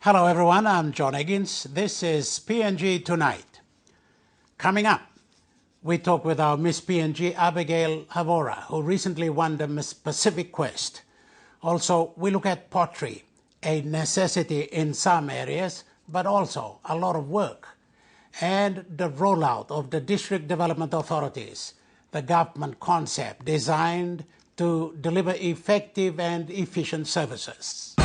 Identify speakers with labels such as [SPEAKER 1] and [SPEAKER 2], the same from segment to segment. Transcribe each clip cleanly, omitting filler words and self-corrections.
[SPEAKER 1] Hello everyone, I'm John Higgins. This is PNG Tonight. Coming up, we talk with our Miss PNG Abigail Havora, who recently won the Miss Pacific Quest. Also, we look at pottery, a necessity in some areas, but also a lot of work. And the rollout of the district development authorities, the government concept designed to deliver effective and efficient services.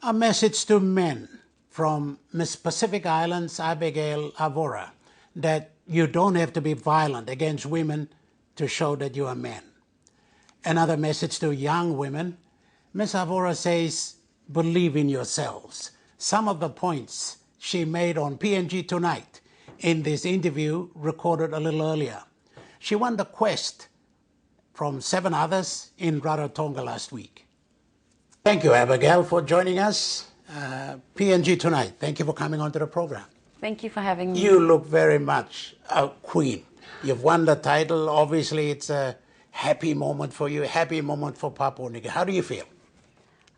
[SPEAKER 1] A message to men from Miss Pacific Islands, Abigail Havora, that you don't have to be violent against women to show that you are men. Another message to young women, Miss Havora says, believe in yourselves. Some of the points she made on PNG Tonight in this interview recorded a little earlier. She won the quest from 7 others in Rarotonga last week. Thank you, Abigail, for joining us. PNG Tonight, thank you for coming onto the program.
[SPEAKER 2] Thank you for having me.
[SPEAKER 1] You look very much a queen. You've won the title. Obviously, it's a happy moment for you, a happy moment for Papua New Guinea. How do you feel?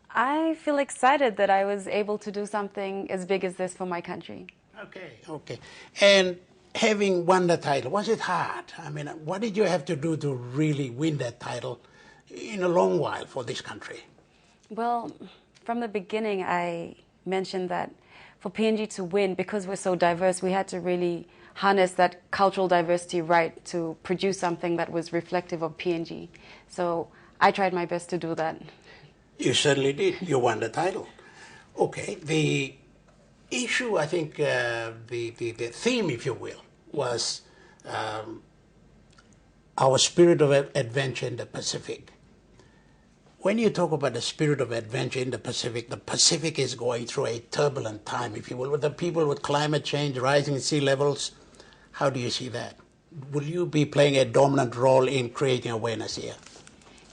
[SPEAKER 2] I feel excited that I was able to do something as big as this for my country.
[SPEAKER 1] Okay. And having won the title, was it hard? I mean, what did you have to do to really win that title in a long while for this country?
[SPEAKER 2] Well, from the beginning, I mentioned that for PNG to win, because we're so diverse, we had to really harness that cultural diversity right to produce something that was reflective of PNG. So I tried my best to do that.
[SPEAKER 1] You certainly did. You won the title. Okay. The issue, I think, the theme, if you will, was our spirit of adventure in the Pacific. When you talk about the spirit of adventure in the Pacific is going through a turbulent time, if you will, with the people with climate change, rising sea levels. How do you see that? Will you be playing a dominant role in creating awareness here?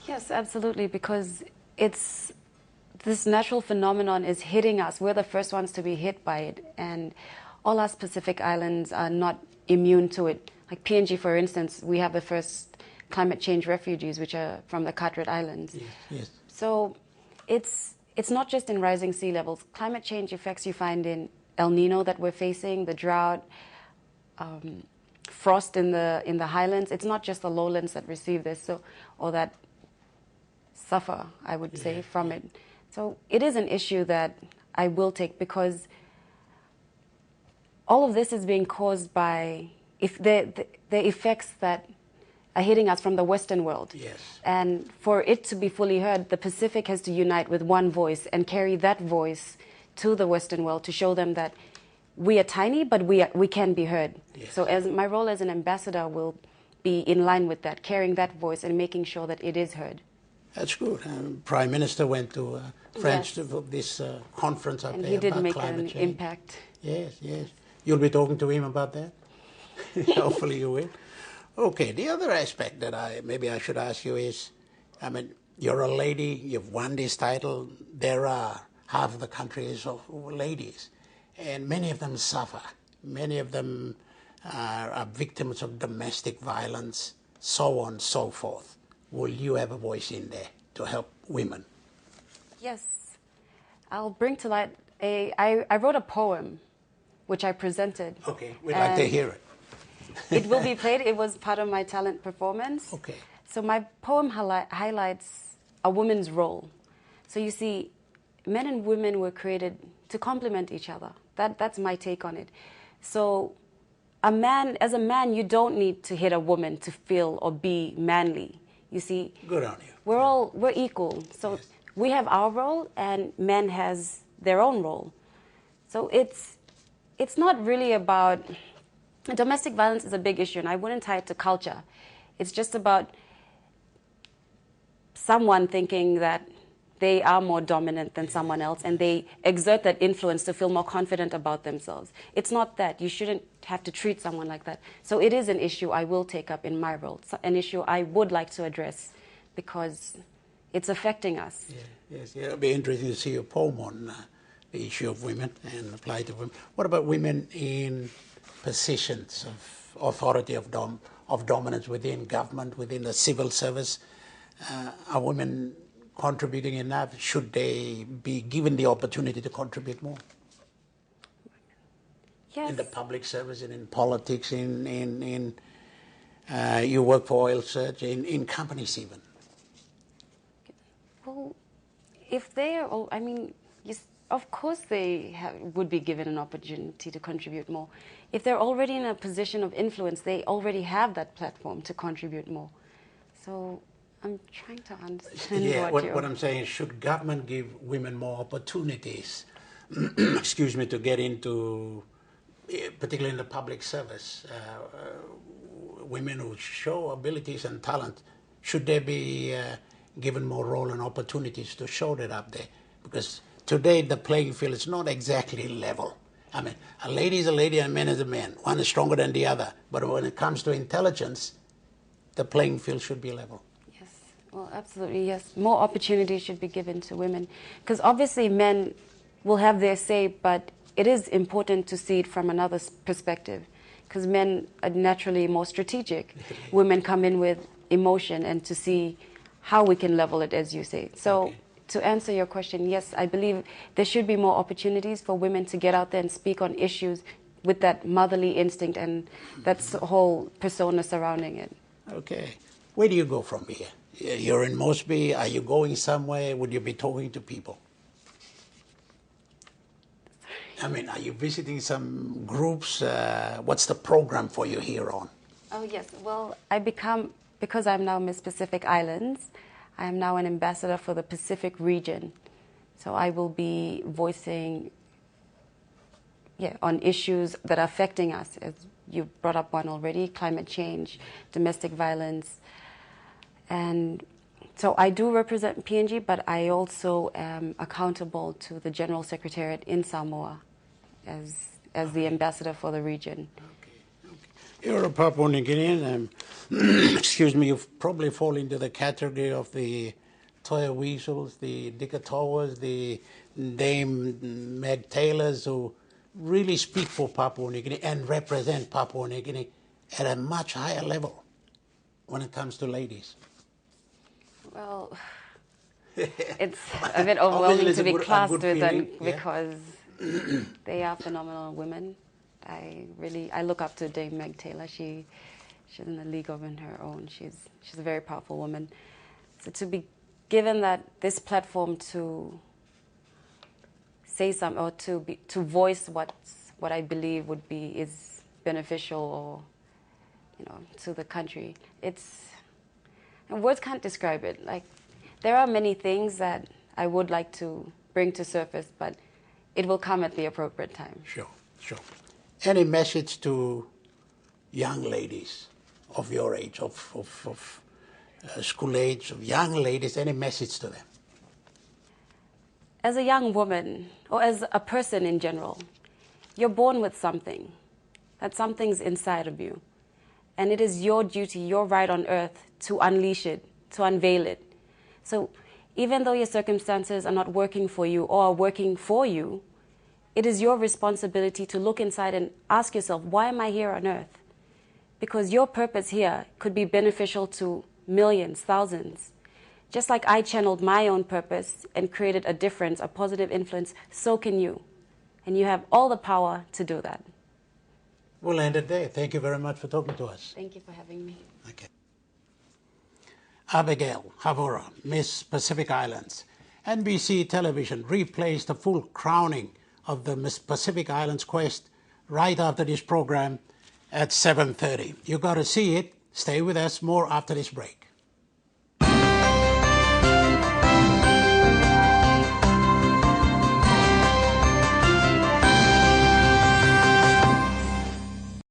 [SPEAKER 2] Yes, absolutely, because this natural phenomenon is hitting us. We're the first ones to be hit by it, and all our Pacific islands are not immune to it. Like PNG, for instance, we have the first climate change refugees, which are from the Carteret Islands.
[SPEAKER 1] Yes.
[SPEAKER 2] So it's not just in rising sea levels. Climate change effects you find in El Nino that we're facing, the drought, frost in the highlands. It's not just the lowlands that receive this, or that suffer, I would say, from it. So it is an issue that I will take, because all of this is being caused by the effects that are hitting us from the Western world.
[SPEAKER 1] Yes.
[SPEAKER 2] And for it to be fully heard, the Pacific has to unite with one voice and carry that voice to the Western world to show them that we are tiny, but we can be heard.
[SPEAKER 1] Yes.
[SPEAKER 2] So as my role as an ambassador will be in line with that, carrying that voice and making sure that it is heard.
[SPEAKER 1] That's good. Prime Minister went to France to this conference up
[SPEAKER 2] and
[SPEAKER 1] there
[SPEAKER 2] he did
[SPEAKER 1] about
[SPEAKER 2] make
[SPEAKER 1] climate
[SPEAKER 2] an
[SPEAKER 1] change.
[SPEAKER 2] impact.
[SPEAKER 1] Yes. You'll be talking to him about that? Hopefully you will. Okay, the other aspect that maybe I should ask you is, I mean, you're a lady, you've won this title, there are half of the country is of ladies, and many of them suffer. Many of them are victims of domestic violence, so on and so forth. Will you have a voice in there to help women?
[SPEAKER 2] Yes. I'll bring to light I wrote a poem, which I presented.
[SPEAKER 1] Okay, we'd like to hear it.
[SPEAKER 2] It will be played. It was part of my talent performance.
[SPEAKER 1] Okay.
[SPEAKER 2] So my poem highlights a woman's role. So you see, men and women were created to complement each other. That's my take on it. So as a man, you don't need to hit a woman to feel or be manly. You see,
[SPEAKER 1] good on you.
[SPEAKER 2] We're equal. So yes. We have our role, and men has their own role. So it's not really about. Domestic violence is a big issue, and I wouldn't tie it to culture. It's just about someone thinking that they are more dominant than someone else, and they exert that influence to feel more confident about themselves. It's not that. You shouldn't have to treat someone like that. So it is an issue I will take up in my role, an issue I would like to address, because it's affecting us.
[SPEAKER 1] Yes. It'll be interesting to see your poem on the issue of women and apply to women. What about women in positions of authority, of dominance within government, within the civil service. Are women contributing enough? Should they be given the opportunity to contribute more?
[SPEAKER 2] Yes.
[SPEAKER 1] In the public service and in politics, you work for oil search, in companies even.
[SPEAKER 2] Well, if they are, I mean, yes, of course they would be given an opportunity to contribute more. If they're already in a position of influence, they already have that platform to contribute more. So I'm trying to understand
[SPEAKER 1] what I'm saying is, should government give women more opportunities, excuse me, to get into, particularly in the public service, women who show abilities and talent, should they be given more role and opportunities to show that up there? Because today the playing field is not exactly level. I mean, a lady is a lady and a man is a man. One is stronger than the other. But when it comes to intelligence, the playing field should be level.
[SPEAKER 2] Yes, well, absolutely, yes. More opportunities should be given to women. Because obviously men will have their say, but it is important to see it from another perspective. Because men are naturally more strategic. Women come in with emotion and to see how we can level it, as you say. So to answer your question, yes, I believe there should be more opportunities for women to get out there and speak on issues with that motherly instinct and that whole persona surrounding it.
[SPEAKER 1] Okay. Where do you go from here? You're in Mosby. Are you going somewhere? Would you be talking to people? I mean, are you visiting some groups? What's the program for you here on?
[SPEAKER 2] Oh, yes. Well, because I'm now Miss Pacific Islands, I am now an ambassador for the Pacific region. So I will be voicing on issues that are affecting us, as you brought up one already, climate change, domestic violence. And so I do represent PNG, but I also am accountable to the General Secretariat in Samoa as the ambassador for the region.
[SPEAKER 1] You're a Papua New Guinean. Excuse me, you probably fall into the category of the Toya Weasels, the Dikatowas, the Dame Meg Taylors, who really speak for Papua New Guinea and represent Papua New Guinea at a much higher level when it comes to ladies.
[SPEAKER 2] Well, it's a bit overwhelming to be classed with them because they are phenomenal women. I look up to Dame Meg Taylor. She's in a league of her own. She's a very powerful woman. So to be given this platform to say something or to voice what I believe is beneficial or to the country, and words can't describe it. Like, there are many things that I would like to bring to surface, but it will come at the appropriate time.
[SPEAKER 1] Sure. Any message to young ladies of your age, of school age, of young ladies, any message to them?
[SPEAKER 2] As a young woman, or as a person in general, you're born with something. That something's inside of you. And it is your duty, your right on earth, to unleash it, to unveil it. So even though your circumstances are not working for you or are working for you, it is your responsibility to look inside and ask yourself, why am I here on earth? Because your purpose here could be beneficial to millions, thousands. Just like I channeled my own purpose and created a difference, a positive influence, so can you. And you have all the power to do that.
[SPEAKER 1] We'll end it there. Thank you very much for talking to us.
[SPEAKER 2] Thank you for having me.
[SPEAKER 1] Okay. Abigail Havura, Miss Pacific Islands. NBC Television replays the full crowning of the Miss Pacific Islands quest right after this program at 7:30. You got to see it. Stay with us. More after this break.